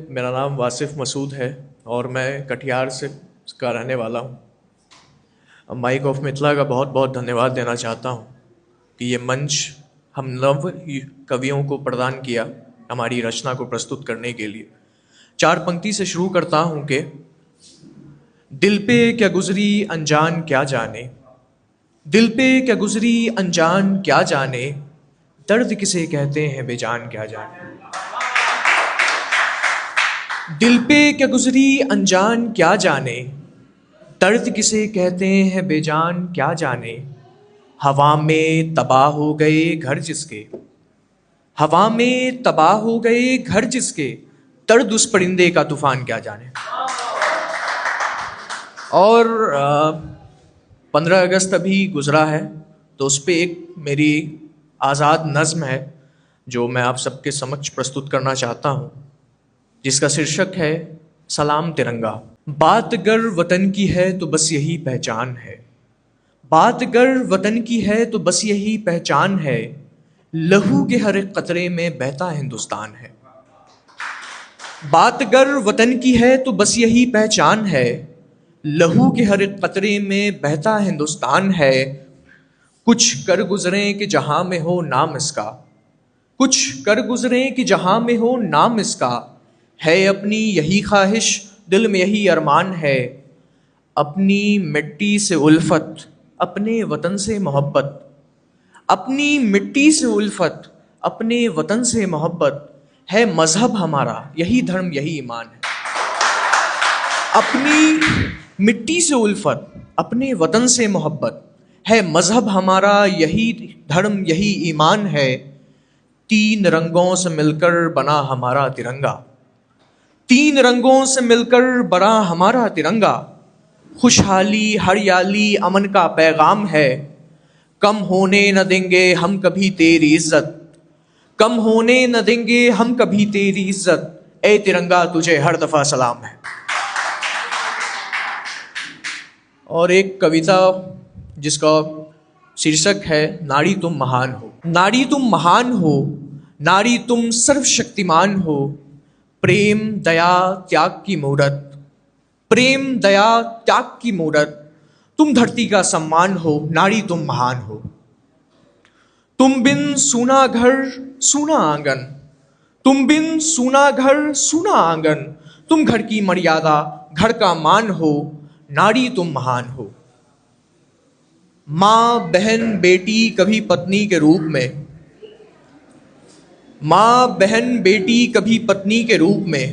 میرا نام واصف مسعود ہے اور میں کٹیہار سے کا رہنے والا ہوں۔ مائک آف متھلا کا بہت بہت دھنیہ واد دینا چاہتا ہوں کہ یہ منچ ہم نو کویوں کو پردان کیا ہماری رچنا کو پرستت کرنے کے لیے۔ 4 پنکتی سے شروع کرتا ہوں کہ دل پہ کیا گزری انجان کیا جانے، دل پہ کیا گزری انجان کیا جانے، درد کسے کہتے ہیں بے جان کیا جانے۔ دل پہ کیا گزری انجان کیا جانے، درد کسے کہتے ہیں بے جان کیا جانے۔ ہوا میں تباہ ہو گئے گھر جس کے، ہوا میں تباہ ہو گئے گھر جس کے، درد اس پرندے کا طوفان کیا جانے۔ اور 15 اگست ابھی گزرا ہے تو اس پہ ایک میری آزاد نظم ہے جو میں آپ سب کے سمکش پرستت کرنا چاہتا ہوں، جس کا شیرشک ہے سلام ترنگا۔ بات گر وطن کی ہے تو بس یہی پہچان ہے، بات گر وطن کی ہے تو بس یہی پہچان ہے، لہو کے ہر ایک قطرے میں بہتا ہندوستان ہے۔ بات گر وطن کی ہے تو بس یہی پہچان ہے، لہو کے ہر ایک قطرے میں بہتا ہندوستان ہے۔ کچھ کر گزریں کہ جہاں میں ہو نام اس کا، کچھ کر گزریں کہ جہاں میں ہو نام اس کا، ہے اپنی یہی خواہش دل میں یہی ارمان ہے، اپنی مٹی سے الفت اپنے وطن سے محبت، اپنی مٹی سے الفت اپنے وطن سے محبت، ہے مذہب ہمارا یہی دھرم یہی ایمان ہے۔ اپنی مٹی سے الفت اپنے وطن سے محبت، ہے مذہب ہمارا یہی دھرم یہی ایمان ہے۔ 3 رنگوں سے مل کر بنا ہمارا ترنگا، 3 رنگوں سے مل کر بنا ہمارا ترنگا، خوشحالی ہریالی امن کا پیغام ہے، کم ہونے نہ دیں گے ہم کبھی تیری عزت، کم ہونے نہ دیں گے ہم کبھی تیری عزت، اے ترنگا تجھے ہر دفعہ سلام ہے۔ اور ایک کویتا جس کا شیرشک ہے ناری تم مہان ہو۔ ناری تم مہان ہو، ناری تم سرو شکتیمان ہو، پریم دیا تیاگ کی مورت، پریم دیا تیاگ کی مورت، تم دھرتی کا سمان ہو، ناری تم مہان ہو۔ تم بن سونا گھر سونا آنگن، تم بن سونا گھر سونا آنگن، تم گھر کی مریادا گھر کا مان ہو، ناری تم مہان ہو۔ ماں بہن بیٹی کبھی پتنی کے روپ میں، ماں بہن بیٹی کبھی پتنی کے روپ میں،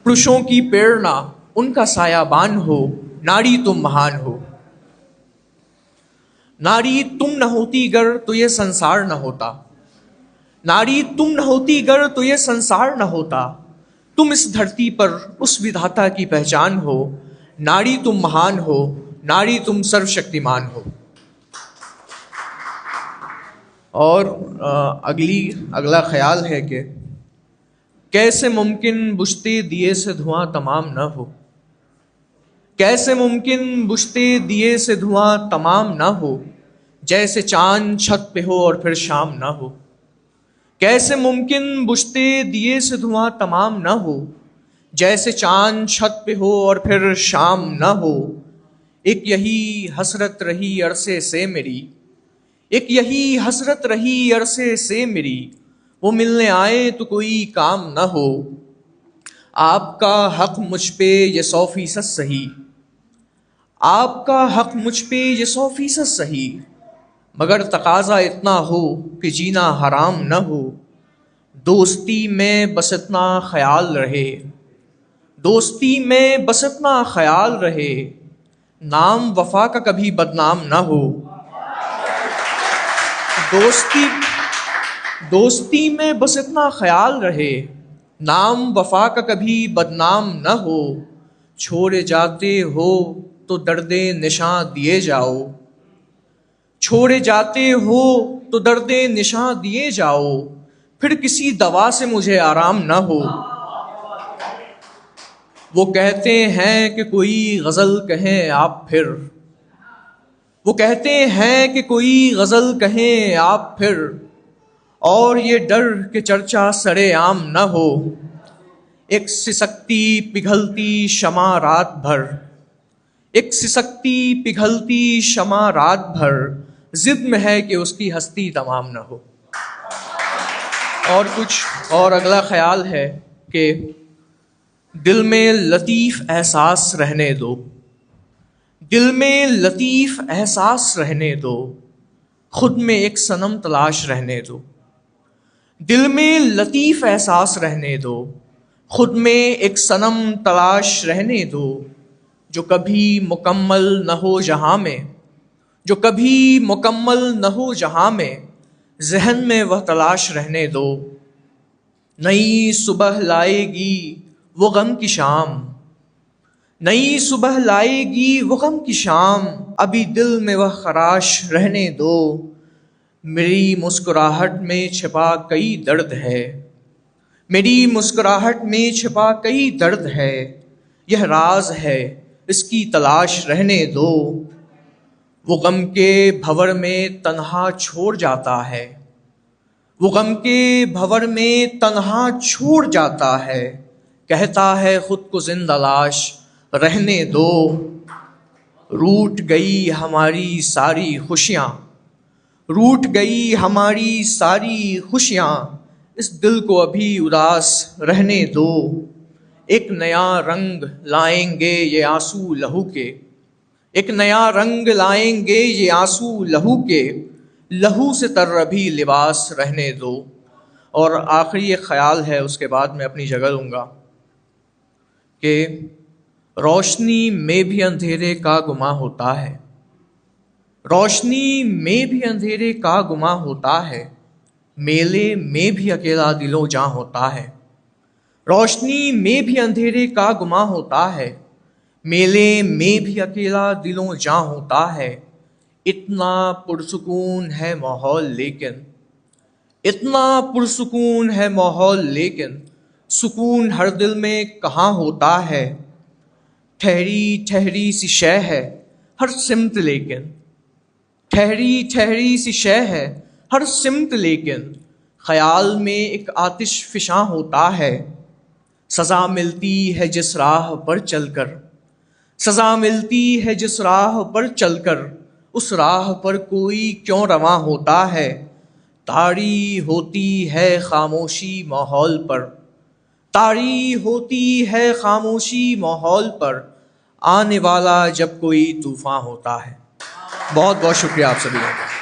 پروشوں کی پریرنا ان کا سایہ بان ہو، ناری تم مہان ہو۔ ناری تم نہ ہوتی گر تو یہ سنسار نہ ہوتا، ناری تم نہ ہوتی گر تو یہ سنسار نہ ہوتا، تم اس دھرتی پر اس ودھاتا کی پہچان ہو، ناری تم مہان ہو، ناری تم سرو شکتیمان ہو۔ اور اگلا خیال ہے کہ کیسے ممکن بجھتے دیے سے دھواں تمام نہ ہو، کیسے ممکن بجھتے دیے سے دھواں تمام نہ ہو، جیسے چاند چھت پہ ہو اور پھر شام نہ ہو۔ کیسے ممکن بجھتے دیے سے دھواں تمام نہ ہو، جیسے چاند چھت پہ ہو اور پھر شام نہ ہو۔ ایک یہی حسرت رہی عرصے سے میری، ایک یہی حسرت رہی عرصے سے میری، وہ ملنے آئے تو کوئی کام نہ ہو۔ آپ کا حق مجھ پہ یہ 100% صحیح، آپ کا حق مجھ پہ یہ 100% صحیح، مگر تقاضا اتنا ہو کہ جینا حرام نہ ہو۔ دوستی میں بس اتنا خیال رہے، دوستی میں بس اتنا خیال رہے، نام وفا کا کبھی بدنام نہ ہو۔ دوستی میں بس اتنا خیال رہے، نام وفا کا کبھی بدنام نہ ہو۔ چھوڑے جاتے ہو تو درد نشاں دیے جاؤ، چھوڑے جاتے ہو تو درد نشاں دیے جاؤ، پھر کسی دوا سے مجھے آرام نہ ہو۔ وہ کہتے ہیں کہ کوئی غزل کہیں آپ پھر، وہ کہتے ہیں کہ کوئی غزل کہیں آپ پھر، اور یہ ڈر کہ چرچا سرے عام نہ ہو۔ ایک سسکتی پگھلتی شمع رات بھر، ایک سسکتی پگھلتی شمع رات بھر، ضد میں ہے کہ اس کی ہستی تمام نہ ہو۔ اور اگلا خیال ہے کہ دل میں لطیف احساس رہنے دو، دل میں لطیف احساس رہنے دو، خود میں ایک صنم تلاش رہنے دو، دل میں لطیف احساس رہنے دو، خود میں ایک صنم تلاش رہنے دو، جو کبھی مکمل نہ ہو جہاں میں، جو کبھی مکمل نہ ہو جہاں میں، ذہن میں وہ تلاش رہنے دو۔ نئی صبح لائے گی وہ غم کی شام، نئی صبح لائے گی وہ غم کی شام، ابھی دل میں وہ خراش رہنے دو۔ میری مسکراہٹ میں چھپا کئی درد ہے، میری مسکراہٹ میں چھپا کئی درد ہے، یہ راز ہے اس کی تلاش رہنے دو۔ وہ غم کے بھور میں تنہا چھوڑ جاتا ہے، وہ غم کے بھور میں تنہا چھوڑ جاتا ہے، کہتا ہے خود کو زندہ لاش رہنے دو۔ روٹھ گئی ہماری ساری خوشیاں، روٹھ گئی ہماری ساری خوشیاں، اس دل کو ابھی اداس رہنے دو۔ ایک نیا رنگ لائیں گے یہ آنسو لہو کے، ایک نیا رنگ لائیں گے یہ آنسو لہو کے، لہو سے تر ابھی لباس رہنے دو۔ اور آخری ایک خیال ہے، اس کے بعد میں اپنی جگہ دوں گا، کہ روشنی میں بھی اندھیرے کا گماں ہوتا ہے، روشنی میں بھی اندھیرے کا گماں ہوتا ہے، میلے میں بھی اکیلا دل و جاں ہوتا ہے، روشنی میں بھی اندھیرے کا گماں ہوتا ہے، میلے میں بھی اکیلا دل و جاں ہوتا ہے۔ اتنا پرسکون ہے ماحول لیکن، اتنا پرسکون ہے ماحول لیکن، سکون ہر دل میں کہاں ہوتا ہے۔ ٹھہری ٹھہری سی شے ہے ہر سمت لیکن، ٹھہری ٹھہری سی شے ہے ہر سمت لیکن، خیال میں ایک آتش فشاں ہوتا ہے۔ سزا ملتی ہے جس راہ پر چل کر، سزا ملتی ہے جس راہ پر چل کر، اس راہ پر کوئی کیوں رواں ہوتا ہے۔ طاری ہوتی ہے خاموشی ماحول پر، طاری ہوتی ہے خاموشی ماحول پر، آنے والا جب کوئی طوفاں ہوتا ہے۔ بہت بہت شکریہ آپ سبھی کا۔